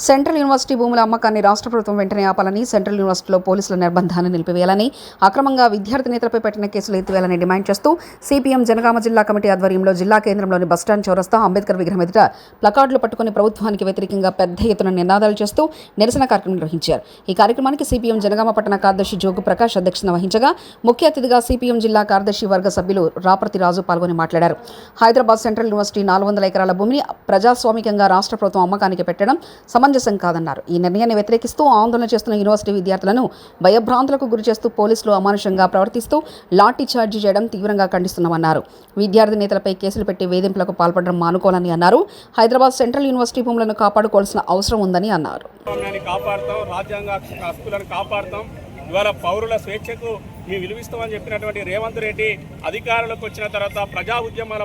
Central university భూముల అమ్మకాన్ని రాష్ట్ర ప్రభుత్వం వెంటనే ఆపాలని, సెంట్రల్ యూనివర్సిటీలో పోలీసుల నిర్బంధాన్ని నిలిపివేయాలని, అక్రమంగా విద్యార్థి నేతలపై పెట్టిన కేసులు ఎత్తివేయాలని డిమాండ్ చేస్తూ సిపిఎం జనగామ జిల్లా కమిటీ ఆధ్వర్యంలో జిల్లా కేంద్రంలోని బస్టాండ్ చౌరస్తా అంబేద్కర్ విగ్రహం ఎదుట ప్లకార్డులు పట్టుకుని ప్రభుత్వానికి వ్యతిరేకంగా పెద్ద ఎత్తున నినాదాలు చేస్తూ నిరసన కార్యక్రమం నిర్వహించారు. ఈ కార్యక్రమానికి సిపిఎం జనగామ పట్టణ కార్యదర్శి జోగు ప్రకాష్ అధ్యక్షత వహించగా ముఖ్య అతిథిగా సిపిఎం జిల్లా కార్యదర్శి వర్గ సభ్యులు రాపర్తి రాజు పాల్గొని మాట్లాడారు. హైదరాబాద్ సెంట్రల్ యూనివర్సిటీ 400 ఎకరాల భూమిని ప్రజాస్వామికంగా రాష్ట్ర ప్రభుత్వం అమ్మకానికి పెట్టడం సమంజసం కాదన్నారు. ఈ నిర్ణయాన్ని వ్యతిరేకిస్తూ ఆందోళన చేస్తున్న యూనివర్సిటీ విద్యార్థులను భయభ్రాంతులకు గురి చేస్తూ పోలీసులు అమానుషంగా ప్రవర్తిస్తూ లాఠీ చార్జీ చేయడం తీవ్రంగా ఖండిస్తున్నామన్నారు. విద్యార్థి నేతలపై కేసులు పెట్టి వేధింపులకు పాల్పడడం మానుకోవాలని అన్నారు. హైదరాబాద్ సెంట్రల్ యూనివర్సిటీ భూములను కాపాడుకోవాల్సిన అవసరం ఉందని అన్నారు. ఇవాళ పౌరుల స్వేచ్ఛకు మేము విలువిస్తామని చెప్పినటువంటి రేవంత్ రెడ్డి అధికారంలోకి వచ్చిన తర్వాత ప్రజా ఉద్యమాల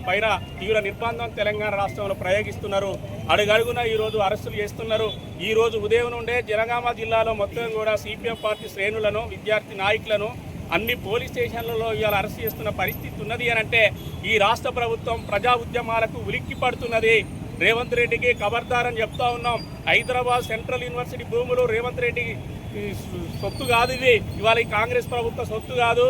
పైన తీవ్ర నిర్బంధం తెలంగాణ రాష్ట్రంలో ప్రయోగిస్తున్నారు. అడుగడుగున ఈరోజు అరెస్టులు చేస్తున్నారు. ఈరోజు ఉదయం నుండే జనగామ జిల్లాలో మొత్తం కూడా సిపిఎం పార్టీ శ్రేణులను, విద్యార్థి నాయకులను అన్ని పోలీస్ స్టేషన్లలో ఇవాళ అరెస్ట్ చేస్తున్న పరిస్థితి ఉన్నది అని అంటే ఈ రాష్ట్ర ప్రభుత్వం ప్రజా ఉద్యమాలకు ఉలిక్కి పడుతున్నది. రేవంత్ రెడ్డికి ఖబర్దారని చెప్తా ఉన్నాం. హైదరాబాద్ సెంట్రల్ యూనివర్సిటీ భూములు రేవంత్ రెడ్డి సొత్తు కాదు, ఇది ఇవాళ కాంగ్రెస్ ప్రభుత్వ సొత్తు కాదు.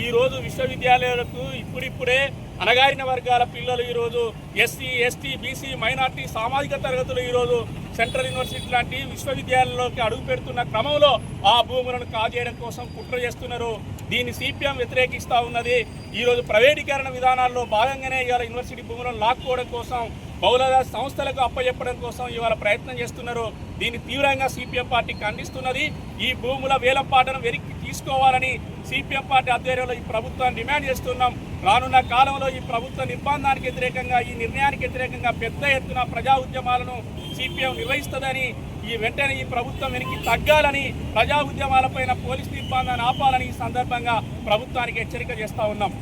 ఈరోజు విశ్వవిద్యాలయాలకు ఇప్పుడిప్పుడే అణగారిన వర్గాల పిల్లలు ఈరోజు ఎస్సీ, ఎస్టీ, బీసీ, మైనార్టీ సామాజిక తరగతులు ఈరోజు సెంట్రల్ యూనివర్సిటీ లాంటి విశ్వవిద్యాలయాల్లోకి అడుగు పెడుతున్న క్రమంలో ఆ భూములను కాజేయడం కోసం కుట్ర చేస్తున్నారు. దీన్ని సిపిఎం వ్యతిరేకిస్తూ ఉన్నది. ఈరోజు ప్రైవేటీకరణ విధానాల్లో భాగంగానే ఇవాళ యూనివర్సిటీ భూములను లాక్కోవడం కోసం, బహుళ సంస్థలకు అప్పచెప్పడం కోసం ఇవాళ ప్రయత్నం చేస్తున్నారు. దీన్ని తీవ్రంగా సిపిఎం పార్టీ ఖండిస్తున్నది. ఈ భూముల వేలంపాటను వెనక్కి తీసుకోవాలని సిపిఎం పార్టీ ఆధ్వర్యంలో ఈ ప్రభుత్వాన్ని డిమాండ్ చేస్తున్నాం. రానున్న కాలంలో ఈ ప్రభుత్వ నిర్బంధానికి వ్యతిరేకంగా, ఈ నిర్ణయానికి వ్యతిరేకంగా పెద్ద ఎత్తున ప్రజా ఉద్యమాలను సిపిఎం నిర్వహిస్తుందని, ఈ వెంటనే ఈ ప్రభుత్వం వెనక్కి తగ్గాలని, ప్రజా ఉద్యమాలపైన పోలీసు నిర్బంధాన్ని ఆపాలని ఈ సందర్భంగా ప్రభుత్వానికి హెచ్చరిక చేస్తూ ఉన్నాం.